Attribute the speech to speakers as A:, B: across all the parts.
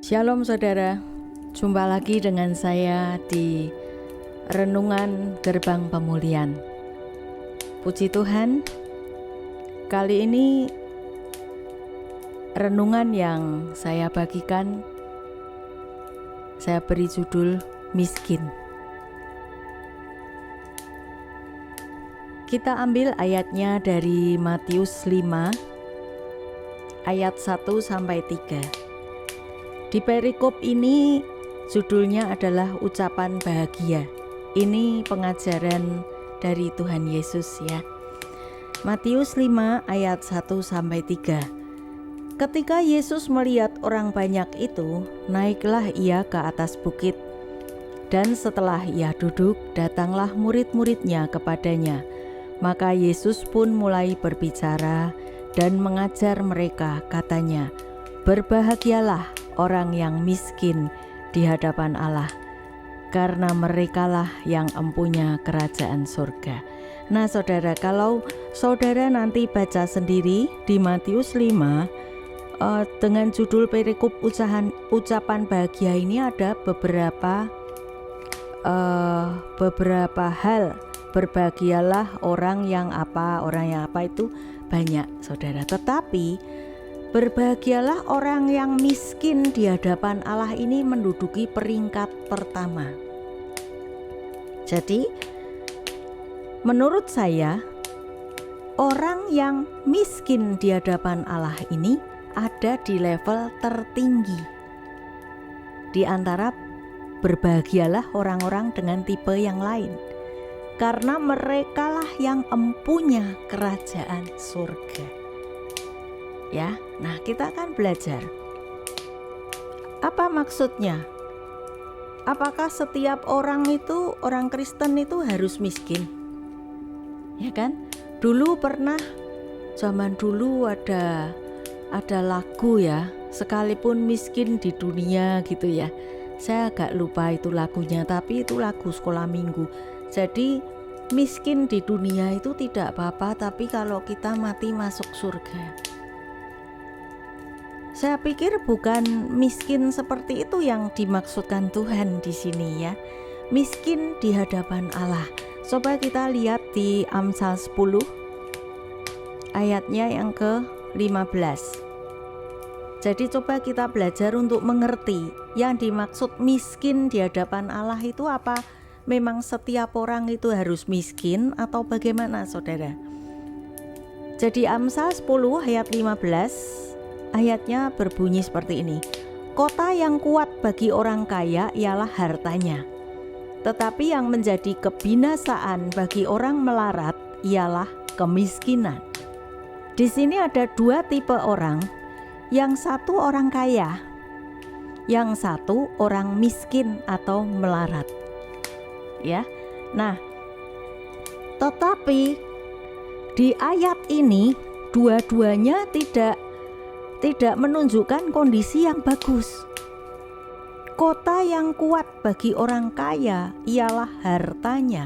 A: Shalom saudara, jumpa lagi dengan saya di Renungan Gerbang Pemulihan. Puji Tuhan, kali ini renungan yang saya bagikan, saya beri judul Miskin. Kita ambil ayatnya dari Matius 5 ayat 1-3. Di perikop ini judulnya adalah ucapan bahagia. Ini pengajaran dari Tuhan Yesus ya. Matius 5 ayat 1-3. Ketika Yesus melihat orang banyak itu, naiklah ia ke atas bukit. Dan setelah ia duduk, datanglah murid-muridnya kepadanya. Maka Yesus pun mulai berbicara dan mengajar mereka, katanya, "Berbahagialah orang yang miskin di hadapan Allah, karena merekalah yang empunya kerajaan surga." Nah saudara, kalau saudara nanti baca sendiri di Matius 5 dengan judul perikop ucapan bahagia ini ada beberapa hal. Berbahagialah orang yang apa itu banyak saudara, tetapi berbahagialah orang yang miskin di hadapan Allah ini menduduki peringkat pertama. Jadi menurut saya, orang yang miskin di hadapan Allah ini ada di level tertinggi di antara berbahagialah orang-orang dengan tipe yang lain, karena merekalah yang empunya kerajaan surga. Ya, nah kita akan belajar. Apa maksudnya? Apakah setiap orang Kristen itu harus miskin? Ya kan? Dulu pernah, zaman dulu ada lagu ya, sekalipun miskin di dunia gitu ya. Saya agak lupa itu lagunya, tapi itu lagu sekolah minggu. Jadi miskin di dunia itu tidak apa-apa, tapi kalau kita mati masuk surga. Saya pikir bukan miskin seperti itu yang dimaksudkan Tuhan di sini ya. Miskin di hadapan Allah. Coba kita lihat di Amsal 10 ayatnya yang ke-15. Jadi coba kita belajar untuk mengerti yang dimaksud miskin di hadapan Allah itu apa. Memang setiap orang itu harus miskin atau bagaimana saudara? Jadi Amsal 10 ayat 15, ayatnya berbunyi seperti ini. Kota yang kuat bagi orang kaya ialah hartanya, tetapi yang menjadi kebinasaan bagi orang melarat ialah kemiskinan. Di sini ada dua tipe orang, yang satu orang kaya, yang satu orang miskin atau melarat. Ya. Nah, tetapi di ayat ini dua-duanya tidak menunjukkan kondisi yang bagus. Kota yang kuat bagi orang kaya ialah hartanya.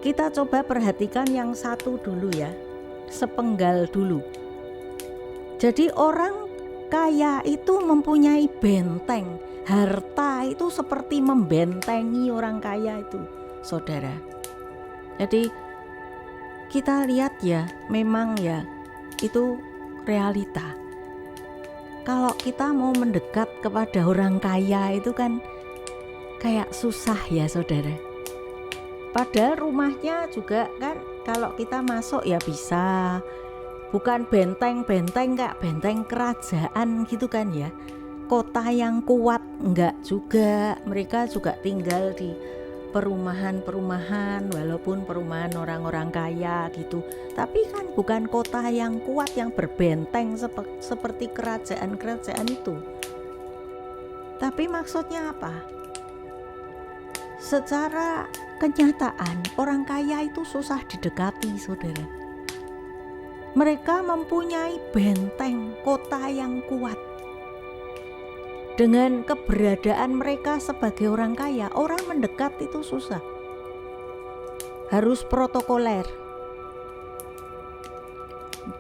A: Kita coba perhatikan yang satu dulu ya, sepenggal dulu. Jadi orang kaya itu mempunyai benteng. Harta itu seperti membentengi orang kaya itu, saudara. Jadi kita lihat ya, memang ya itu realita. Kalau kita mau mendekat kepada orang kaya itu kan kayak susah ya saudara. Padahal rumahnya juga kan kalau kita masuk ya bisa. Bukan benteng-benteng kayak benteng kerajaan gitu kan ya. Kota yang kuat enggak juga. Mereka juga tinggal di perumahan walaupun perumahan orang-orang kaya gitu, tapi kan bukan kota yang kuat yang berbenteng seperti kerajaan-kerajaan itu. Tapi maksudnya apa? Secara kenyataan orang kaya itu susah didekati saudara. Mereka mempunyai benteng kota yang kuat. Dengan keberadaan mereka sebagai orang kaya, orang mendekat itu susah. Harus protokoler.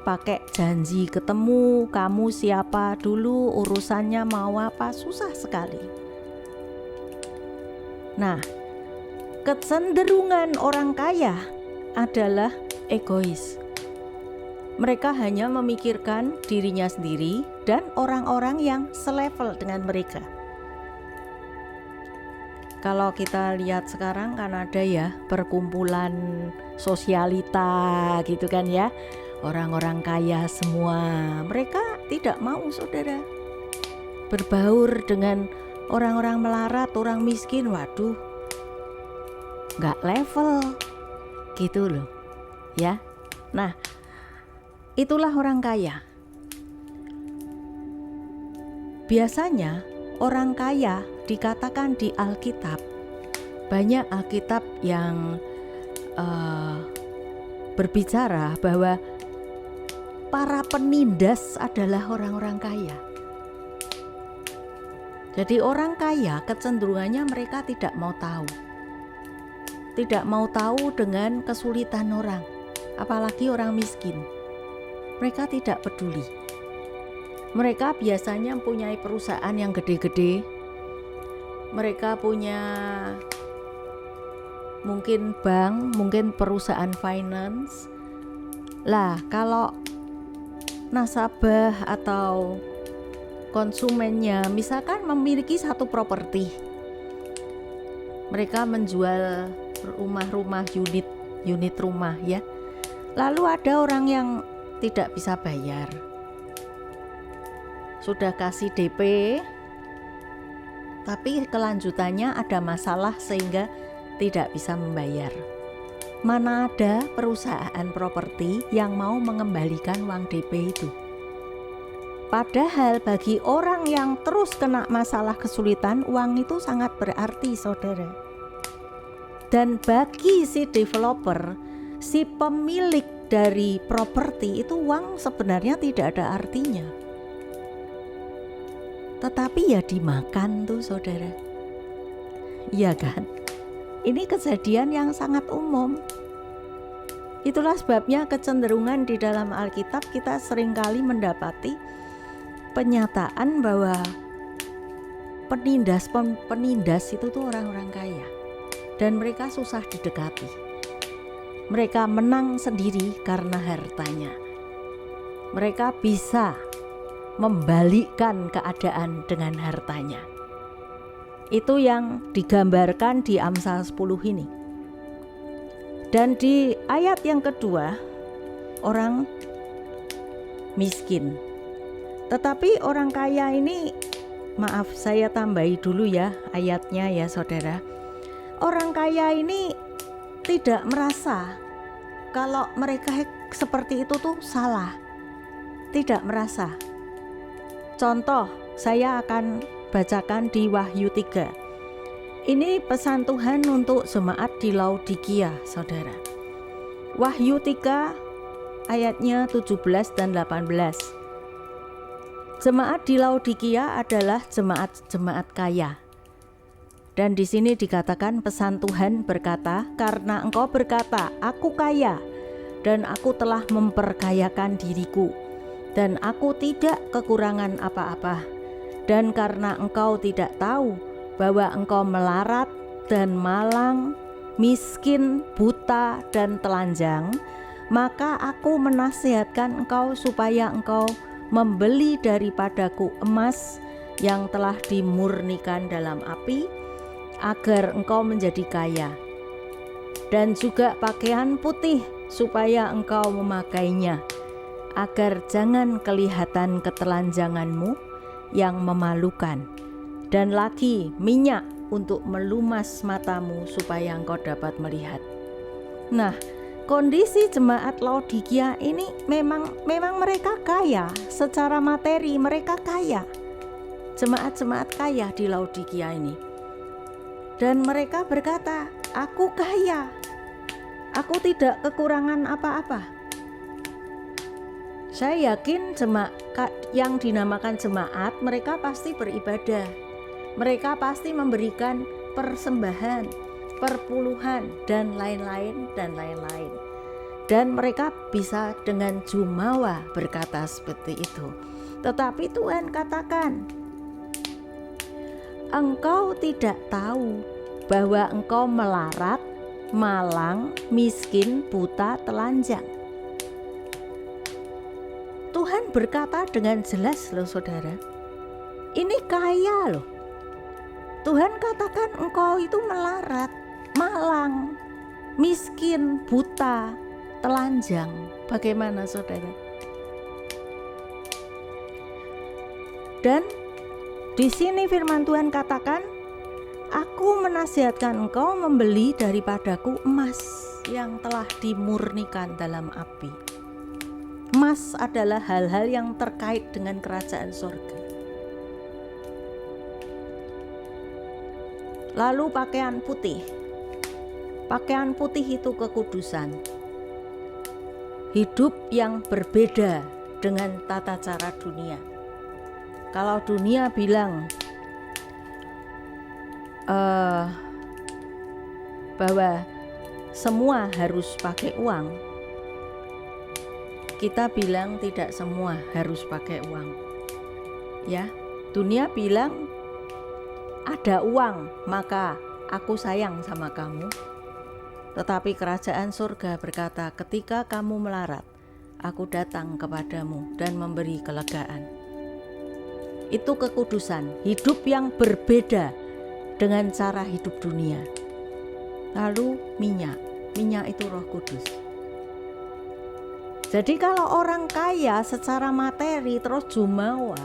A: pakai janji ketemu, kamu siapa dulu, urusannya mau apa, susah sekali. Nah, kecenderungan orang kaya adalah egois. Mereka hanya memikirkan dirinya sendiri dan orang-orang yang selevel dengan mereka. Kalau kita lihat sekarang kan ada ya perkumpulan sosialita gitu kan ya, orang-orang kaya semua. Mereka tidak mau, saudara, berbaur dengan orang-orang melarat, orang miskin. Waduh, nggak level gitu loh ya. Nah, itulah orang kaya. Biasanya orang kaya dikatakan di Alkitab, banyak Alkitab yang berbicara bahwa para penindas adalah orang-orang kaya. Jadi orang kaya kecenderungannya mereka tidak mau tahu. Tidak mau tahu dengan kesulitan orang, apalagi orang miskin. Mereka tidak peduli. Mereka biasanya mempunyai perusahaan yang gede-gede. Mereka punya mungkin bank, mungkin perusahaan finance. Lah, kalau nasabah atau konsumennya misalkan memiliki satu properti, mereka menjual rumah-rumah, unit rumah ya. Lalu ada orang yang tidak bisa bayar, sudah kasih DP, tapi kelanjutannya ada masalah sehingga tidak bisa membayar. Mana ada perusahaan properti yang mau mengembalikan uang DP itu? Padahal bagi orang yang terus kena masalah kesulitan, uang itu sangat berarti, saudara. Dan bagi si developer, si pemilik dari properti itu, uang sebenarnya tidak ada artinya. Tetapi ya dimakan tuh, saudara. Iya kan? Ini kejadian yang sangat umum. Itulah sebabnya kecenderungan di dalam Alkitab kita seringkali mendapati penyataan bahwa penindas itu tuh orang-orang kaya. Dan mereka susah didekati. Mereka menang sendiri karena hartanya. Mereka bisa membalikkan keadaan dengan hartanya. Itu yang digambarkan di Amsal 10 ini. Dan di ayat yang kedua, orang miskin. Tetapi orang kaya ini, maaf saya tambahi dulu ya ayatnya ya saudara. Orang kaya ini tidak merasa kalau mereka seperti itu tuh salah. Tidak merasa. Contoh, saya akan bacakan di Wahyu 3. Ini pesan Tuhan untuk jemaat di Laodikia, saudara. Wahyu 3 ayatnya 17 dan 18. Jemaat di Laodikia adalah jemaat kaya. Dan di sini dikatakan pesan Tuhan berkata, karena engkau berkata, aku kaya dan aku telah memperkayakan diriku, dan aku tidak kekurangan apa-apa. Dan karena engkau tidak tahu bahwa engkau melarat dan malang, miskin, buta, dan telanjang, maka aku menasihatkan engkau supaya engkau membeli daripadaku emas yang telah dimurnikan dalam api, agar engkau menjadi kaya, dan juga pakaian putih supaya engkau memakainya, agar jangan kelihatan ketelanjanganmu yang memalukan, dan lagi minyak untuk melumas matamu supaya engkau dapat melihat. Nah, kondisi jemaat Laodikia ini memang mereka kaya secara materi, mereka kaya. Jemaat-jemaat kaya di Laodikia ini. Dan mereka berkata, aku kaya, aku tidak kekurangan apa-apa. Saya yakin jemaat yang dinamakan jemaat, mereka pasti beribadah. Mereka pasti memberikan persembahan, perpuluhan, dan lain-lain. Dan mereka bisa dengan jumawa berkata seperti itu. Tetapi Tuhan katakan, engkau tidak tahu bahwa engkau melarat, malang, miskin, buta, telanjang. Tuhan berkata dengan jelas loh saudara, ini kaya loh. Tuhan katakan engkau itu melarat, malang, miskin, buta, telanjang. Bagaimana saudara? Dan di sini firman Tuhan katakan, aku menasihatkan engkau membeli daripadaku emas yang telah dimurnikan dalam api. Emas adalah hal-hal yang terkait dengan kerajaan surga. Lalu pakaian putih. Pakaian putih itu kekudusan. Hidup yang berbeda dengan tata cara dunia. Kalau dunia bilang bahwa semua harus pakai uang, kita bilang tidak semua harus pakai uang. Ya, dunia bilang ada uang maka aku sayang sama kamu. Tetapi kerajaan surga berkata, ketika kamu melarat, aku datang kepadamu dan memberi kelegaan. Itu kekudusan, hidup yang berbeda dengan cara hidup dunia. Lalu minyak itu Roh Kudus. Jadi kalau orang kaya secara materi terus jumawa,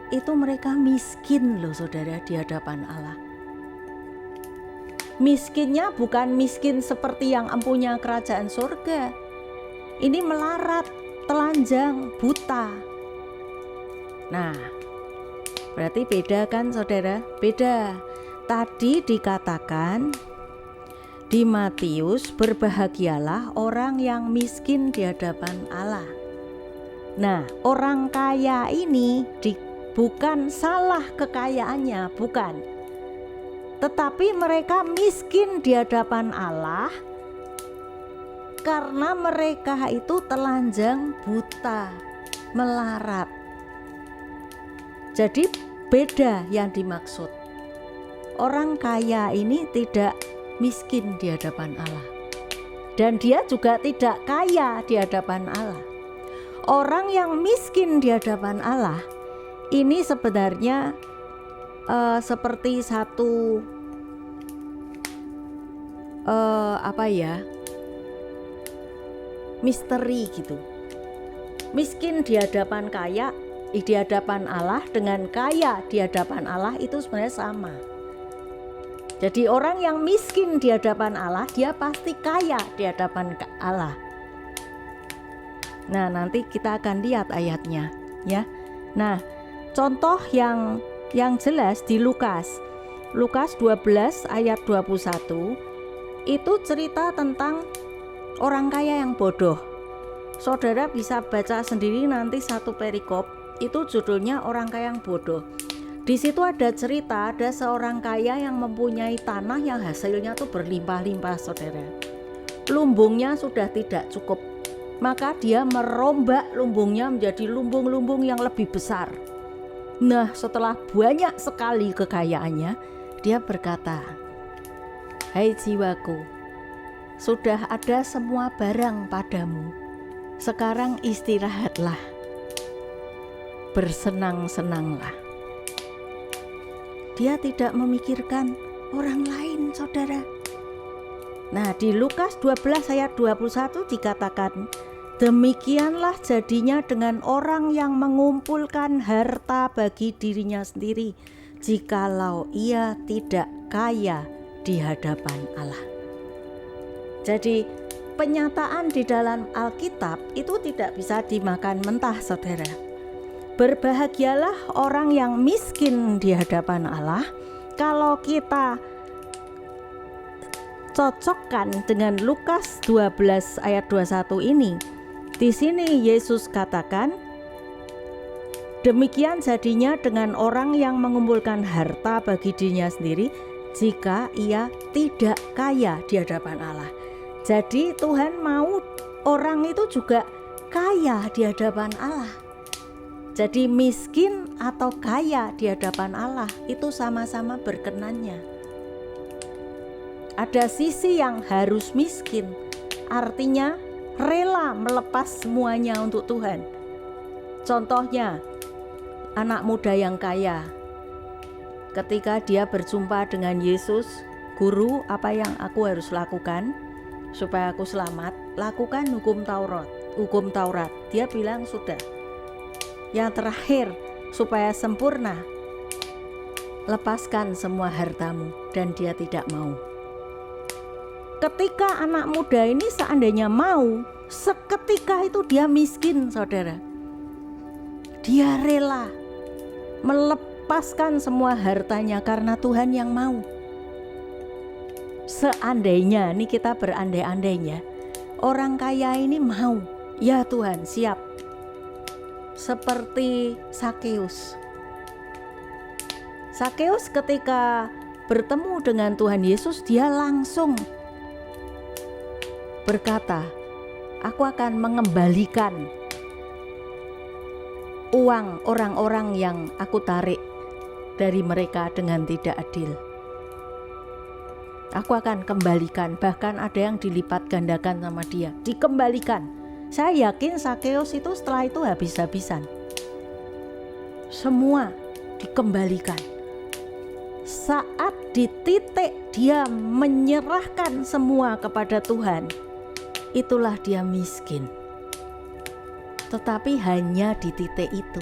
A: itu mereka miskin loh saudara di hadapan Allah. Miskinnya bukan miskin seperti yang empunya kerajaan surga. Ini melarat, telanjang, buta. Nah, berarti beda kan saudara? Beda. Tadi dikatakan di Matius, berbahagialah orang yang miskin di hadapan Allah. Nah, orang kaya ini bukan salah kekayaannya, bukan. Tetapi mereka miskin di hadapan Allah karena mereka itu telanjang, buta, melarat. Jadi beda yang dimaksud. Orang kaya ini tidak miskin di hadapan Allah. Dan dia juga tidak kaya di hadapan Allah. Orang yang miskin di hadapan Allah ini sebenarnya seperti satu misteri gitu. Miskin di hadapan kaya, di hadapan Allah dengan kaya di hadapan Allah itu sebenarnya sama. Jadi orang yang miskin di hadapan Allah, dia pasti kaya di hadapan Allah. Nah, nanti kita akan lihat ayatnya ya. Nah, contoh yang jelas di Lukas 12 ayat 21 itu cerita tentang orang kaya yang bodoh. Saudara bisa baca sendiri nanti satu perikop, itu judulnya orang kaya yang bodoh. Di situ ada cerita, ada seorang kaya yang mempunyai tanah yang hasilnya tuh berlimpah-limpah saudara. Lumbungnya sudah tidak cukup, maka dia merombak lumbungnya menjadi lumbung-lumbung yang lebih besar. Nah, setelah banyak sekali kekayaannya, dia berkata, hai jiwaku, sudah ada semua barang padamu, sekarang istirahatlah, bersenang-senanglah. Dia tidak memikirkan orang lain saudara. Nah, di Lukas 12 ayat 21 dikatakan, demikianlah jadinya dengan orang yang mengumpulkan harta bagi dirinya sendiri, jikalau ia tidak kaya di hadapan Allah. Jadi penyataan di dalam Alkitab itu tidak bisa dimakan mentah saudara. Berbahagialah orang yang miskin di hadapan Allah. Kalau kita cocokkan dengan Lukas 12 ayat 21 ini, di sini Yesus katakan, demikian jadinya dengan orang yang mengumpulkan harta bagi dirinya sendiri, jika ia tidak kaya di hadapan Allah. Jadi Tuhan mau orang itu juga kaya di hadapan Allah. Jadi miskin atau kaya di hadapan Allah itu sama-sama berkenannya. Ada sisi yang harus miskin, artinya rela melepas semuanya untuk Tuhan. Contohnya, anak muda yang kaya. Ketika dia berjumpa dengan Yesus, "Guru, apa yang aku harus lakukan supaya aku selamat?" "Lakukan hukum Taurat." Dia bilang, "Sudah." Yang terakhir, supaya sempurna, lepaskan semua hartamu. Dan dia tidak mau. Ketika anak muda ini seandainya mau, seketika itu dia miskin, saudara. Dia rela melepaskan semua hartanya karena Tuhan yang mau. Seandainya, ini kita berandai-andainya, orang kaya ini mau, "Ya Tuhan, siap." Seperti Sakeus. Sakeus ketika bertemu dengan Tuhan Yesus, dia langsung berkata, "Aku akan mengembalikan uang orang-orang yang aku tarik dari mereka dengan tidak adil. Aku akan kembalikan." Bahkan ada yang dilipat gandakan sama dia, dikembalikan. Saya yakin Sakeus itu setelah itu habis-habisan. Semua dikembalikan. Saat di titik dia menyerahkan semua kepada Tuhan, itulah dia miskin. Tetapi hanya di titik itu.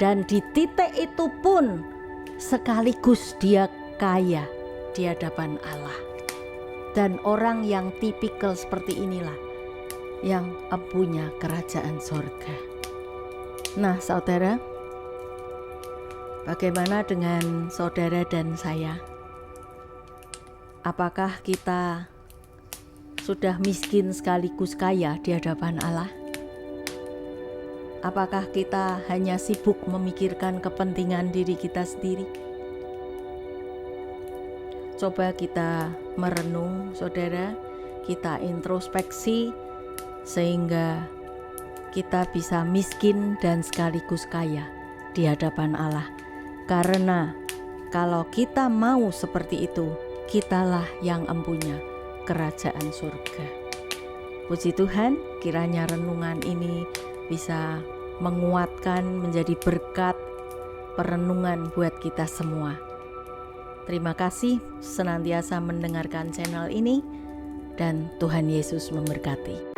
A: Dan di titik itu pun sekaligus dia kaya di hadapan Allah. Dan orang yang tipikal seperti inilah yang empunya kerajaan sorga. Nah, saudara, bagaimana dengan saudara dan saya? Apakah kita sudah miskin sekaligus kaya di hadapan Allah? Apakah kita hanya sibuk memikirkan kepentingan diri kita sendiri? Coba kita merenung, saudara, kita introspeksi sehingga kita bisa miskin dan sekaligus kaya di hadapan Allah. Karena kalau kita mau seperti itu, kitalah yang empunya kerajaan surga. Puji Tuhan, kiranya renungan ini bisa menguatkan, menjadi berkat perenungan buat kita semua. Terima kasih senantiasa mendengarkan channel ini, dan Tuhan Yesus memberkati.